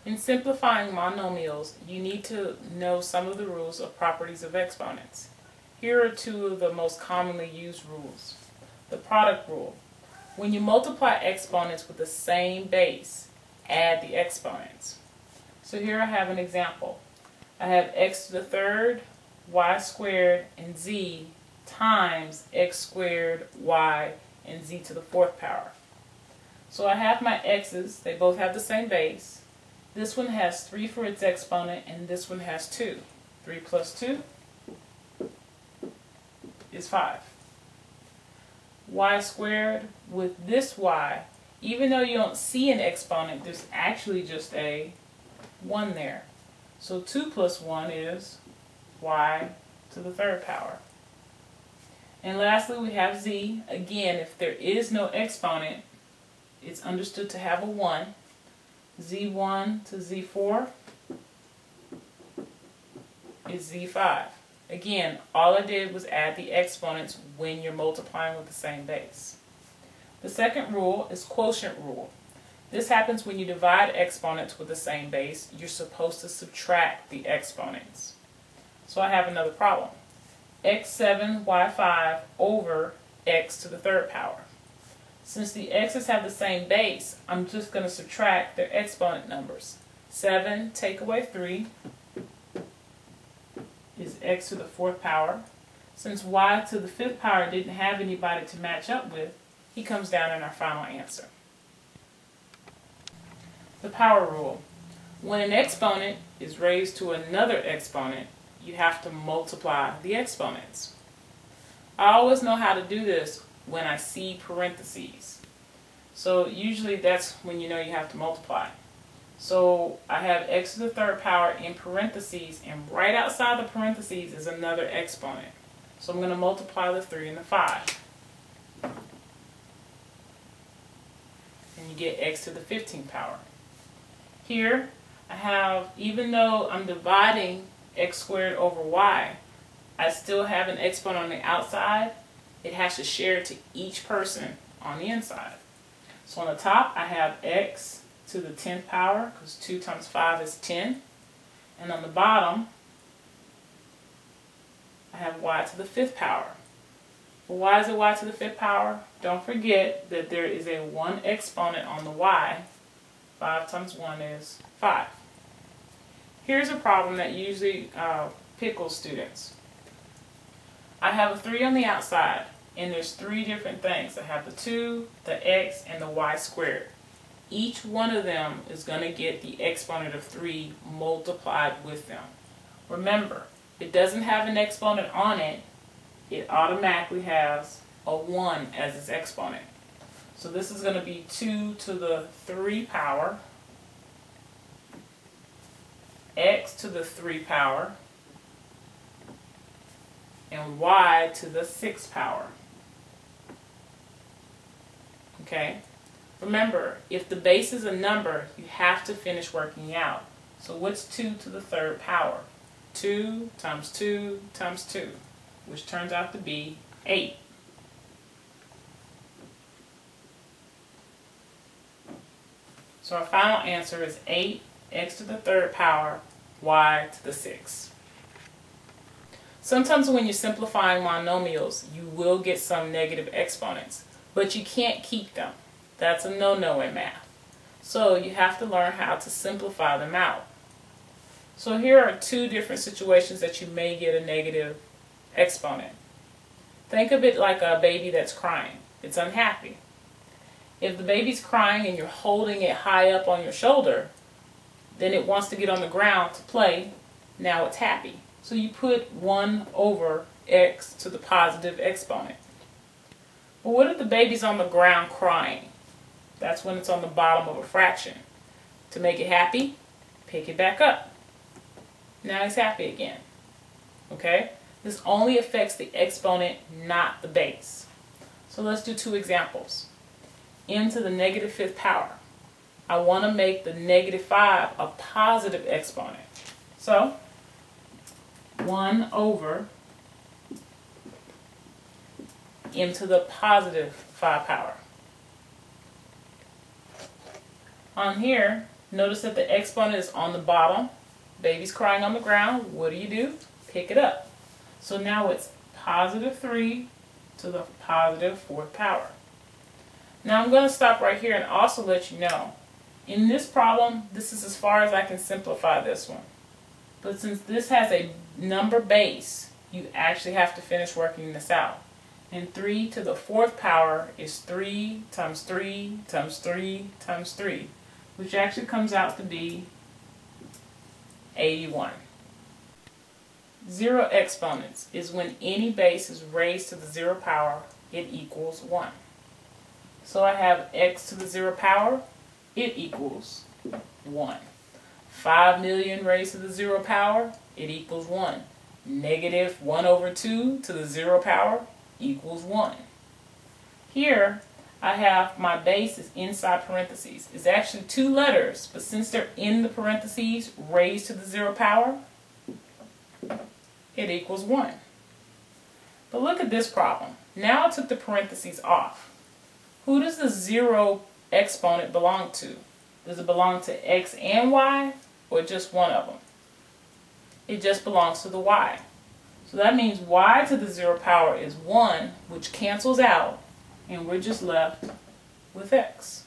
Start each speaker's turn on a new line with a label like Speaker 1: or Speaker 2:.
Speaker 1: In simplifying monomials, you need to know some of the rules of properties of exponents. Here are two of the most commonly used rules. The product rule. When you multiply exponents with the same base, add the exponents. So here I have an example. I have x to the third, y squared, and z times x squared, y, and z to the fourth power. So I have my x's, they both have the same base. This one has 3 for its exponent, and this one has 2. 3 plus 2 is 5. Y squared with this y, even though you don't see an exponent, there's actually just a 1 there. So 2 plus 1 is y to the third power. And lastly, we have z. Again, if there is no exponent, it's understood to have a 1. z1 to z4 is z5. Again, all I did was add the exponents when you're multiplying with the same base. The second rule is quotient rule. This happens when you divide exponents with the same base. You're supposed to subtract the exponents. So I have another problem. x7, y5 over x to the third power. Since the x's have the same base, I'm just going to subtract their exponent numbers. 7 take away 3 is x to the fourth power. Since y to the fifth power didn't have anybody to match up with, he comes down in our final answer. The power rule. When an exponent is raised to another exponent, you have to multiply the exponents. I always know how to do this when I see parentheses. So usually that's when you know you have to multiply. So I have x to the third power in parentheses, and right outside the parentheses is another exponent. So I'm going to multiply the 3 and the 5. And you get x to the 15th power. Here I have, even though I'm dividing x squared over y, I still have an exponent on the outside. It has to share to each person on the inside. So on the top I have x to the 10th power, because 2 times 5 is 10. And on the bottom I have y to the 5th power. Well, why is it y to the 5th power? Don't forget that there is a 1 exponent on the y. 5 times 1 is 5. Here's a problem that usually pickles students. I have a 3 on the outside, and there's 3 different things. I have the 2, the x, and the y squared. Each one of them is going to get the exponent of 3 multiplied with them. Remember, it doesn't have an exponent on it. It automatically has a 1 as its exponent. So this is going to be 2 to the 3 power, x to the 3 power, and y to the 6 power. Okay? Remember, if the base is a number, you have to finish working out. So what's 2 to the 3rd power? 2 times 2 times 2, which turns out to be 8. So our final answer is 8, x to the 3rd power, y to the 6. Sometimes when you're simplifying monomials, you will get some negative exponents, but you can't keep them. That's a no-no in math. So you have to learn how to simplify them out. So here are 2 different situations that you may get a negative exponent. Think of it like a baby that's crying. It's unhappy. If the baby's crying and you're holding it high up on your shoulder, then it wants to get on the ground to play. Now it's happy. So you put 1 over x to the positive exponent. But what if the baby's on the ground crying? That's when it's on the bottom of a fraction. To make it happy, pick it back up. Now it's happy again. Okay? This only affects the exponent, not the base. So let's do 2 examples. M to the negative 5th power. I want to make the negative 5 a positive exponent. So 1 over m to the positive 5 power. On here, Notice that the exponent is on the bottom. Baby's crying on the ground. What do? Pick it up. So now it's positive 3 to the positive 4th power. Now I'm going to stop right here and also let you know, in this problem, this is as far as I can simplify this one. But since this has a number base, you actually have to finish working this out. And 3 to the 4th power is 3 times 3 times 3 times 3, which actually comes out to be 81. Zero exponents is when any base is raised to the 0 power, it equals 1. So I have x to the 0 power, it equals 1. 5 million raised to the 0 power, it equals 1. Negative 1 over 2 to the 0 power equals 1. Here, I have my base is inside parentheses. It's actually 2 letters, but since they're in the parentheses, raised to the 0 power, it equals 1. But look at this problem. Now I took the parentheses off. Who does the 0 exponent belong to? Does it belong to x and y, or just one of them? It just belongs to the y. So that means y to the 0 power is 1, which cancels out, and we're just left with x.